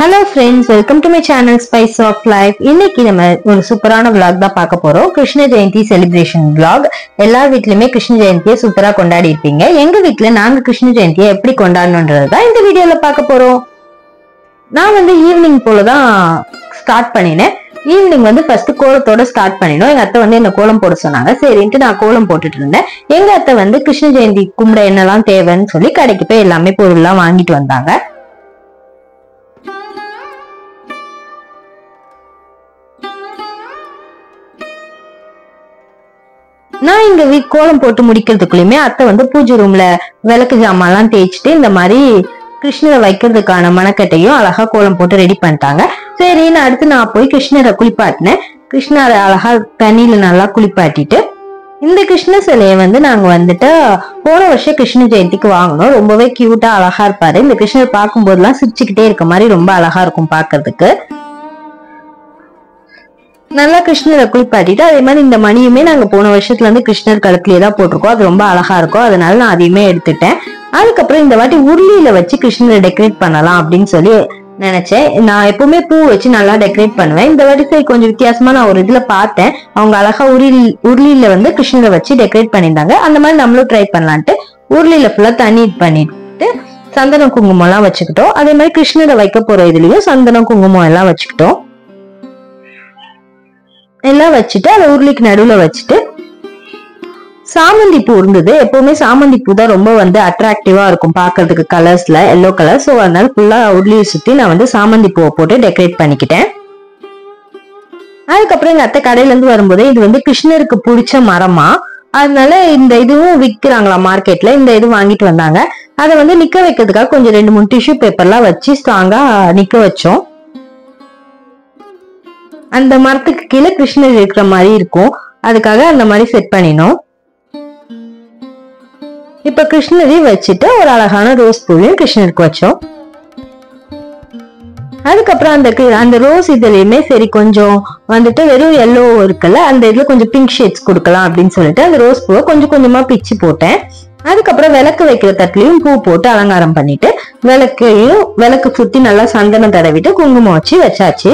Hello friends, welcome to my channel Spice of Life. இன்னைக்கு நம்ம ஒரு சூப்பரான vlog தான் பார்க்க போறோம். Krishna Jayanthi celebration vlog. எல்லா வீட்லயுமே கிருஷ்ண ஜெயந்தியை சூப்பரா கொண்டாடி இருப்பீங்க. எங்க வீட்ல நாங்க கிருஷ்ண ஜெயந்தியை எப்படி கொண்டாடணும்ன்றது தான் இந்த வீடியோல பார்க்க போறோம். நான் ஈவினிங் போலதான் ஸ்டார்ட் பண்ணினேன். ஈவினிங் ஃபர்ஸ்ட் கோலத்தோட ஸ்டார்ட் பண்ணினோம். எங்க அத்தை என்ன கோலம் போட சொன்னாங்க. சரின்ட்டு நான் கோலம் போட்டுட்டு இருந்தேன். எங்க அத்தை கிருஷ்ண ஜெயந்தி கும்பிட என்னெல்லாம் தேவைன்னு சொல்லி கடைக்கு போய் எல்லாமே பொருள்லாம் வாங்கிட்டு வந்தாங்க. நான் இங்க கோலம் போட்டு முடிக்கிறதுக்குள்ளயுமே அத்தை பூஜை ரூம்ல விளக்கு ஜாமான்லாம் தேய்ச்சிட்டு இந்த மாதிரி கிருஷ்ணரை வைக்கிறதுக்கான மணக்கட்டையும் அழகா கோலம் போட்டு ரெடி பண்ணிட்டாங்க. சரின்னு அடுத்து நான் போய் கிருஷ்ணரை குளிப்பாட்டினேன். கிருஷ்ணரை அழகா தண்ணியில நல்லா குளிப்பாட்டிட்டு இந்த கிருஷ்ண சிலையை நாங்க போன வருஷம் கிருஷ்ண ஜெயந்திக்கு வாங்கணும். ரொம்பவே கியூட்டா அழகா இருப்பாரு. இந்த கிருஷ்ணர் பார்க்கும் போதெல்லாம் சிரிச்சுக்கிட்டே இருக்க மாதிரி ரொம்ப அழகா இருக்கும் பாக்குறதுக்கு. நல்லா கிருஷ்ணரை குளிப்பாட்டிட்டு அதே மாதிரி இந்த மணியுமே நாங்க போன வருஷத்துல கிருஷ்ணர் கழுத்துலயே தான் போட்டிருக்கோம். அது ரொம்ப அழகா இருக்கும். அதனால நான் அதையுமே எடுத்துட்டேன். அதுக்கப்புறம் இந்த வாட்டி உருளியில வச்சு கிருஷ்ணரை டெக்கரேட் பண்ணலாம் அப்படின்னு சொல்லி நினைச்சேன். நான் எப்பவுமே பூ வச்சு நல்லா டெக்கரேட் பண்ணுவேன். இந்த வாட்டி சரி கொஞ்சம் வித்தியாசமா நான் ஒரு இதுல பார்த்தேன். அவங்க அழகா உருளியில கிருஷ்ணரை வச்சு டெக்கரேட் பண்ணியிருந்தாங்க. அந்த மாதிரி நம்மளும் ட்ரை பண்ணலான்ட்டு உருளியில ஃபுல்லா தண்ணி பண்ணிட்டு சந்தனம் குங்குமம் எல்லாம் வச்சுக்கிட்டோம். அதே மாதிரி கிருஷ்ணரை வைக்க போற இதுலயும் சந்தனம் குங்குமம் எல்லாம் வச்சுக்கிட்டோம். எல்லாம் வச்சுட்டு அதை உருளிக்கு நடுவுல வச்சுட்டு சாமந்தி பூ இருந்தது. எப்பவுமே சாமந்தி பூ தான் ரொம்ப அட்ராக்டிவா இருக்கும் பாக்குறதுக்கு கலர்ஸ்ல, எல்லோ கலர். சோ அதனால ஃபுல்லா உருளியை சுத்தி நான் சாமந்தி பூவை போட்டு டெக்கரேட் பண்ணிக்கிட்டேன். அதுக்கப்புறம் எங்க அத்தை கடையில இருந்து வரும்போதே இது கிருஷ்ணருக்கு பிடிச்ச மரமா, அதனால இந்த இதுவும் விற்கிறாங்களா மார்க்கெட்ல. இந்த இது வாங்கிட்டு வந்தாங்க. அதை நிக்க வைக்கிறதுக்காக கொஞ்சம் 2-3 டிஷ்யூ பேப்பர்லாம் வச்சு ஸ்ட்ராங்கா நிக்க வச்சோம். அந்த மரத்துக்கு கீழே கிருஷ்ணர் இருக்கிற மாதிரி இருக்கும். அதுக்காக அந்த மாதிரி செட் பண்ணினோம். இப்ப கிருஷ்ணரையும் வச்சுட்டு ஒரு அழகான ரோஸ் பூவையும் கிருஷ்ணருக்கு வச்சோம். அதுக்கப்புறம் அந்த ரோஸ் இதுலயுமே சரி கொஞ்சம் வெறும் எல்லோ இருக்குல்ல, அந்த இதுல கொஞ்சம் பிங்க் ஷேட்ஸ் கொடுக்கலாம் அப்படின்னு சொல்லிட்டு அந்த ரோஸ் பூவை கொஞ்சம் கொஞ்சமா பிச்சு போட்டேன். அதுக்கப்புறம் விளக்கு வைக்கிற தட்டுலயும் பூ போட்டு அலங்காரம் பண்ணிட்டு விளக்கு சுத்தி நல்லா சந்தனம் தடவிட்டு குங்குமம் வச்சு வச்சாச்சு.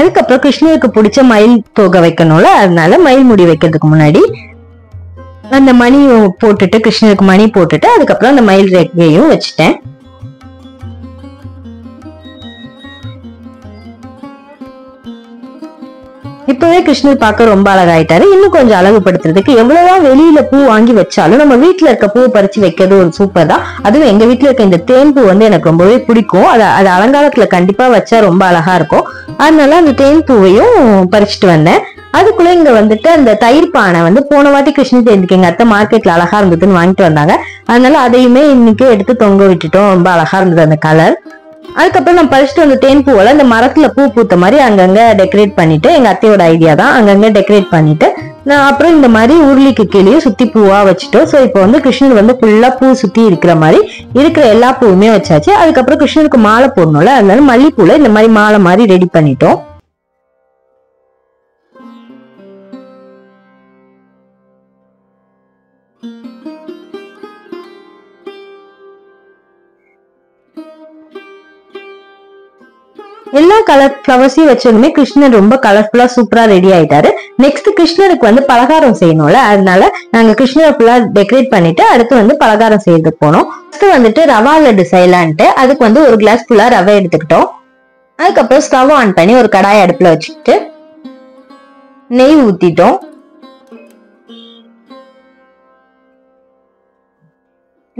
அதுக்கப்புறம் கிருஷ்ணருக்கு பிடிச்ச மயில் தோகை வைக்கணும்ல, அதனால மயில் முடி வைக்கிறதுக்கு முன்னாடி அந்த மணி போட்டுட்டு கிருஷ்ணருக்கு மணி போட்டுட்டு அதுக்கப்புறம் அந்த மயில் ரெக்கையும் வச்சுட்டேன். இப்பவே கிருஷ்ணர் பார்க்க ரொம்ப அழகாயிட்டாரு. இன்னும் கொஞ்சம் அழகுபடுத்துறதுக்கு எவ்வளவுதான் வெளியில பூ வாங்கி வச்சாலும் நம்ம வீட்டுல இருக்க பூ பறிச்சு வைக்கிறது ஒரு சூப்பர் தான். அதுவும் எங்க வீட்டுல இருக்க இந்த தேன் பூ எனக்கு ரொம்பவே பிடிக்கும். அது அலங்காரத்துல கண்டிப்பா வச்சா ரொம்ப அழகா இருக்கும். அதனால அந்த தேன் பூவையும் பறிச்சுட்டு வந்தேன். அதுக்குள்ள இங்க அந்த தயிர் பானை போன வாட்டி கிருஷ்ண ஜெயந்திக்கு எங்க அத்தை மார்க்கெட்ல அழகா இருந்ததுன்னு வாங்கிட்டு வந்தாங்க. அதனால அதையுமே இன்னைக்கு எடுத்து தொங்க விட்டுட்டோம். ரொம்ப அழகா இருந்தது அந்த கலர். அதுக்கப்புறம் நான் பறிச்சுட்டு வந்த தேன் பூவெல்லாம் இந்த மரத்துல பூ பூத்த மாதிரி அங்கங்க டெக்கரேட் பண்ணிட்டு, எங்க அத்தையோட ஐடியா தான், அங்கங்க டெக்கரேட் பண்ணிட்டு நான் அப்புறம் இந்த மாதிரி உருளிக்கு கீழே சுத்தி பூவா வச்சுட்டோம். சோ இப்போ கிருஷ்ணர் ஃபுல்லா பூ சுத்தி இருக்கிற மாதிரி இருக்கிற எல்லா பூவுமே வச்சாச்சு. அதுக்கப்புறம் கிருஷ்ணருக்கு மாலை போடணும்ல, அதனால மல்லிப்பூல இந்த மாதிரி மாலை மாதிரி ரெடி பண்ணிட்டோம். எல்லா கலர் ஃபிளவர்ஸையும் வச்சதுமே கிருஷ்ணர் ரொம்ப கலர்ஃபுல்லா சூப்பரா ரெடி ஆயிட்டாரு. நெக்ஸ்ட் கிருஷ்ணருக்கு பலகாரம் செய்யணும்ல, அதனால நாங்க கிருஷ்ணரை ஃபுல்லா டெக்கரேட் பண்ணிட்டு அடுத்து பலகாரம் செய்யறதுக்கு போனோம். ஃபர்ஸ்ட் ரவா லட்டு செய்யலான்ட்டு அதுக்கு ஒரு கிளாஸ் ஃபுல்லா ரவை எடுத்துக்கிட்டோம். அதுக்கப்புறம் ஸ்டவ் ஆன் பண்ணி ஒரு கடாய் அடுப்புல வச்சுக்கிட்டு நெய் ஊத்திட்டோம்.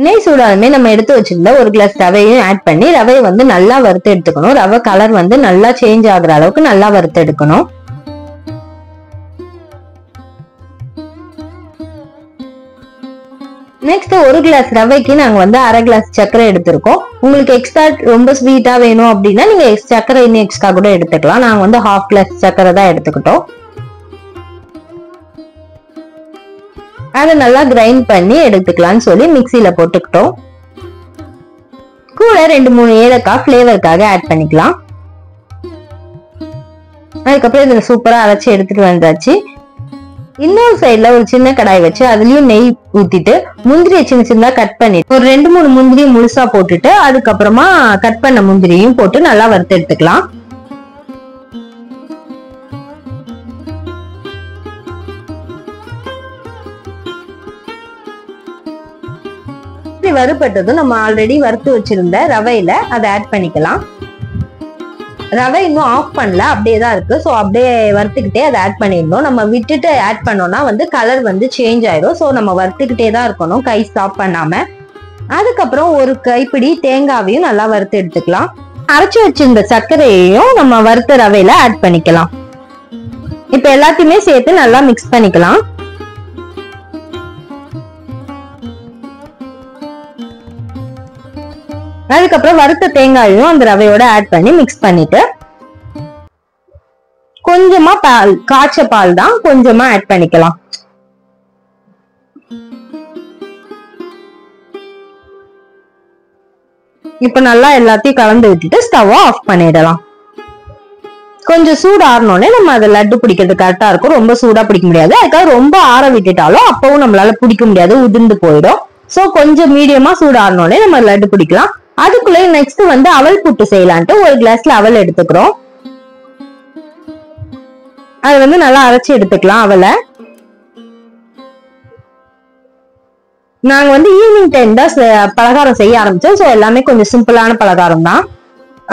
நெய் சூடாலுமே நம்ம எடுத்து வச்சிருந்த ஒரு கிளாஸ் ரவையும் ஆட் பண்ணி ரவையை நல்லா வறுத்து எடுத்துக்கணும். ரவை கலர் நல்லா சேஞ்ச் ஆகுற அளவுக்கு நல்லா வறுத்து எடுக்கணும். நெக்ஸ்ட் ஒரு கிளாஸ் ரவைக்கு நாங்க அரை கிளாஸ் சர்க்கரை எடுத்திருக்கோம். உங்களுக்கு எக்ஸ்ட்ரா ரொம்ப ஸ்வீட்டா வேணும் அப்படின்னா நீங்க சர்க்கரை இன்னும் எக்ஸ்ட்ரா கூட எடுத்துக்கலாம். நாங்க ஹாஃப் கிளாஸ் சர்க்கரை தான் எடுத்துக்கிட்டோம். அதை நல்லா கிரைண்ட் பண்ணி எடுத்துக்கலாம்னு சொல்லி மிக்சியில போட்டுக்கிட்டோம். கூட 2-3 ஏலக்காய் ஃபிளேவருக்காக ஆட் பண்ணிக்கலாம். அதுக்கப்புறம் இதுல சூப்பரா அரைச்சி எடுத்துட்டு வந்தாச்சு. இன்னொரு சைட்ல ஒரு சின்ன கடாய் வச்சு அதுலயும் நெய் ஊத்திட்டு முந்திரியை சின்ன சின்னதா கட் பண்ணிட்டு ஒரு 2-3 முந்திரியை முழுசா போட்டுட்டு அதுக்கப்புறமா கட் பண்ண முந்திரியும் போட்டு நல்லா வறுத்து எடுத்துக்கலாம். வறுபட்டதும் நம்ம ஆல்ரெடி வறுத்து வச்சிருந்த ரவையில அதை ஆட் பண்ணிக்கலாம். ரவை இன்னும் ஆஃப் பண்ணல, அப்படியே தான் இருக்கு. ஸோ அப்படியே வறுத்துக்கிட்டே அதை ஆட் பண்ணிடணும். நம்ம விட்டுட்டு ஆட் பண்ணோம்னா வந்து கலர் வந்து சேஞ்ச் ஆயிடும். ஸோ நம்ம வறுத்துக்கிட்டே தான் இருக்கணும், கை ஸ்டாப் பண்ணாம. அதுக்கப்புறம் ஒரு கைப்பிடி தேங்காவையும் நல்லா வறுத்து எடுத்துக்கலாம். அரைச்சு வச்சிருந்த சர்க்கரையையும் நம்ம வறுத்த ரவையில ஆட் பண்ணிக்கலாம். இப்ப எல்லாத்தையுமே சேர்த்து நல்லா மிக்ஸ் பண்ணிக்கலாம். அதுக்கப்புறம் வறுத்த தேங்காயும் அந்த ரவையோட ஆட் பண்ணி மிக்ஸ் பண்ணிட்டு கொஞ்சமா பால், காய்ச்ச பால் தான் கொஞ்சமா ஆட் பண்ணிக்கலாம். இப்ப நல்லா எல்லாத்தையும் கலந்து விட்டுட்டு ஸ்டவ் ஆஃப் பண்ணிடலாம். கொஞ்சம் சூடு ஆறணும்னே நம்ம அதை லட்டு பிடிக்கிறது கரெக்டா இருக்கும். ரொம்ப சூடா பிடிக்க முடியாது, அதுக்காக ரொம்ப ஆற விட்டுட்டாலும் அப்பவும் நம்மளால பிடிக்க முடியாது, உதிர்ந்து போயிடும். சோ கொஞ்சம் மீடியமா சூடு ஆறணும்னே நம்ம லட்டு பிடிக்கலாம். அதுக்குள்ள நெக்ஸ்ட் வந்து அவல் புட்டு செய்யலான்ட்டு ஒரு கிளாஸ்ல அவல் எடுத்துக்கிறோம். அது வந்து நல்லா அரைச்சி எடுத்துக்கலாம். அவலை நாங்க வந்து ஈவினிங் டைம் தான் பலகாரம் செய்ய ஆரம்பிச்சோம். சோ எல்லாமே கொஞ்சம் சிம்பிளான பலகாரம் தான்.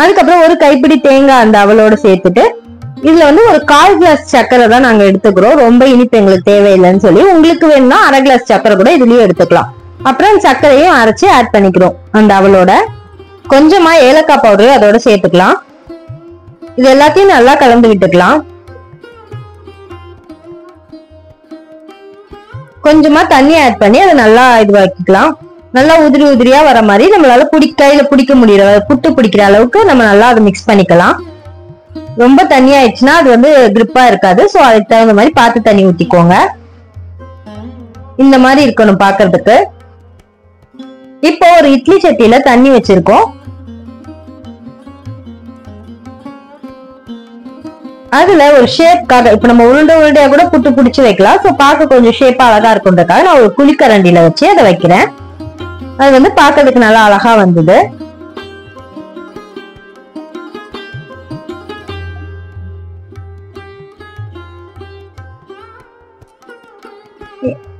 அதுக்கப்புறம் ஒரு கைப்பிடி தேங்காய் அந்த அவலோட சேர்த்துட்டு இதுல வந்து ஒரு 1/4 கிளாஸ் சர்க்கரை தான் நாங்க எடுத்துக்கிறோம். ரொம்ப இனிப்பு எங்களுக்கு தேவையில்லைன்னு சொல்லி உங்களுக்கு வேணும்னா 1/2 கிளாஸ் சர்க்கரை கூட இதுலயும் எடுத்துக்கலாம். அப்புறம் சர்க்கரையும் அரைச்சி ஆட் பண்ணிக்கிறோம். அந்த அவலோட கொஞ்சமா ஏலக்காய் பவுடர் அதோட சேர்த்துக்கலாம். இது எல்லாத்தையும் நல்லா கலந்து விட்டுக்கலாம். கொஞ்சமா தண்ணி ஆட் பண்ணி அதை நல்லா இதுவாக்கிக்கலாம். நல்லா உதிரி உதிரியா வர மாதிரி நம்மளால கையில பிடிக்க முடியற புட்டு பிடிக்கிற அளவுக்கு நம்ம நல்லா அதை மிக்ஸ் பண்ணிக்கலாம். ரொம்ப தண்ணி ஆயிடுச்சுன்னா அது வந்து கிரிப்பா இருக்காது. சோ அதுக்கு தகுந்த மாதிரி பார்த்து தண்ணி ஊத்திக்கோங்க. இந்த மாதிரி இருக்கணும் பாக்குறதுக்கு. இப்போ ஒரு இட்லி சட்டியில தண்ணி வச்சிருக்கோம். அதுல ஒரு ஷேப்காக இப்ப நம்ம உருண்டையா கூட புட்டு பிடிச்சு வைக்கலாம். சோ பார்க்க கொஞ்சம் ஷேப்பா அழகா இருக்குன்றதுக்காக நான் ஒரு குழிக்கரண்டியில வச்சு அதை வைக்கிறேன். அது வந்து பார்க்கறதுக்கு நல்லா அழகா வந்தது.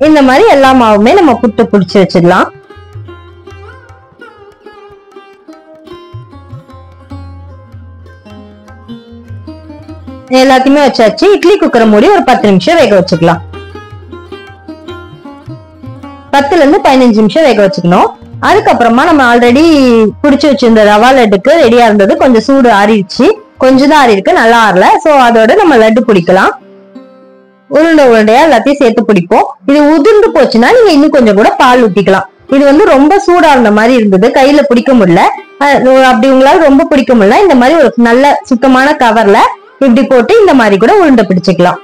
இந்த மாதிரி எல்லா மாவுமே நம்ம புட்டு பிடிச்சு வச்சிடலாம். எல்லாத்தையுமே வச்சாச்சு. இட்லி குக்கரை மூடி ஒரு 10 நிமிஷம் வேக வச்சுக்கலாம். 10ல இருந்து 15 நிமிஷம் வேக வச்சுக்கணும். அதுக்கப்புறமா நம்ம ஆல்ரெடி பிடிச்சு வச்சிருந்த ரவா லட்டுக்கு ரெடியா இருந்தது. கொஞ்சம் சூடு ஆறிடுச்சு, கொஞ்சம் தான் ஆறி இருக்கு, நல்லா ஆறல. சோ அதோட நம்ம லட்டு பிடிக்கலாம். உருண்டையா எல்லாத்தையும் சேர்த்து பிடிப்போம். இது உதிர்ந்து போச்சுன்னா நீங்க இன்னும் கொஞ்சம் கூட பால் ஊத்திக்கலாம். இது வந்து ரொம்ப சூடா இருந்த மாதிரி இருந்தது, கையில பிடிக்க முடியல. அப்படி உங்களால ரொம்ப பிடிக்க முடியல, இந்த மாதிரி ஒரு நல்ல சுத்தமான கவர்ல இப்படி போட்டு இந்த மாதிரி கூட உருண்டை பிடிச்சுக்கலாம்.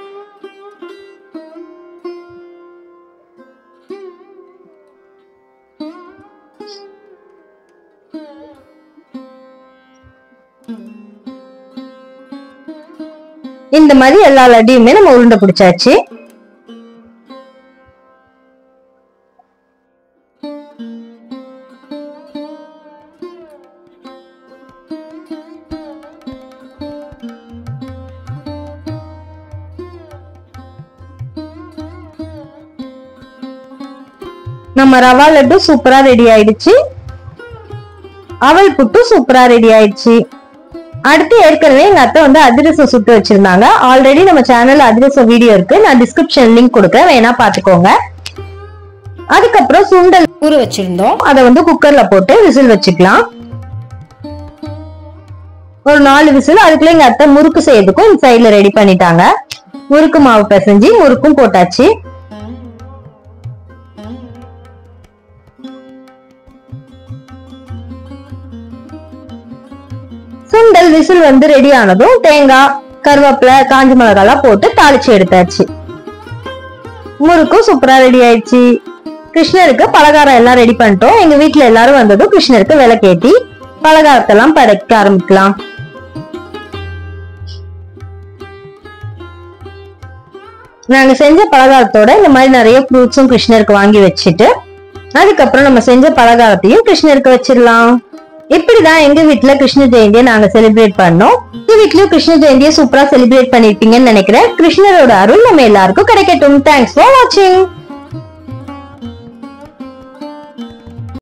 இந்த மாதிரி எல்லா லட்டையுமே நம்ம உருண்டை பிடிச்சாச்சு. நம்ம ரவா லட்டு சூப்பரா ரெடி ஆயிடுச்சு. அவல் புட்டு சூப்பரா ரெடி ஆயிடுச்சு. அடுத்து ஏற்கனவே எங்க அத்தை வந்து அதிரசம் சுட்டு வச்சிருந்தாங்க. ஆல்ரெடி நம்ம சேனல்ல அதிரசம் வீடியோ இருக்கு, நான் டிஸ்கிரிப்ஷன் லிங்க் கொடுக்குறேன், வேணா பாத்துக்கோங்க. அதுக்கப்புறம் சுண்டல் ஊற வச்சிருந்தோம், அதை வந்து குக்கர்ல போட்டு விசில் வச்சுக்கலாம். ஒரு 4 விசில். அதுக்குள்ள எங்க அத்தை முறுக்கு செய்யறதுக்கும் இந்த சைட்ல ரெடி பண்ணிட்டாங்க. முறுக்கு மாவு பிசைஞ்சு முறுக்கும் போட்டாச்சு. சுண்டல் விசில் வந்து ரெடி ஆனதும் தேங்காய், கருவேப்பிலை, காஞ்ச மிளகாய் போட்டு தாளிச்சு எடுத்தாச்சு. முறுக்கும் சூப்பரா ரெடி ஆயிடுச்சு. கிருஷ்ணருக்கு பலகாரம் எல்லாம் ரெடி பண்ணிட்டோம். எங்க வீட்டுல எல்லாரும் வந்ததும் கிருஷ்ணருக்கு விளக்கேத்தி பலகாரத்தெல்லாம் படைக்க ஆரம்பிக்கலாம். நாங்க செஞ்ச பலகாரத்தோட இந்த மாதிரி நிறைய ஃப்ரூட்ஸும் கிருஷ்ணருக்கு வாங்கி வச்சுட்டு அதுக்கப்புறம் நம்ம செஞ்ச பலகாரத்தையும் கிருஷ்ணருக்கு வச்சிடலாம். இப்படிதான் எங்க வீட்டுல கிருஷ்ண ஜெயந்தியை நாங்க செலிப்ரேட் பண்ணோம். உங்க வீட்லயும் கிருஷ்ண ஜெயந்தியை சூப்பரா செலிப்ரேட் பண்ணிருப்பீங்கன்னு நினைக்கிறேன். கிருஷ்ணரோட அருள் நம்ம எல்லாருக்கும் கிடைக்கட்டும். தேங்க்ஸ் ஃபார் வாட்சிங்.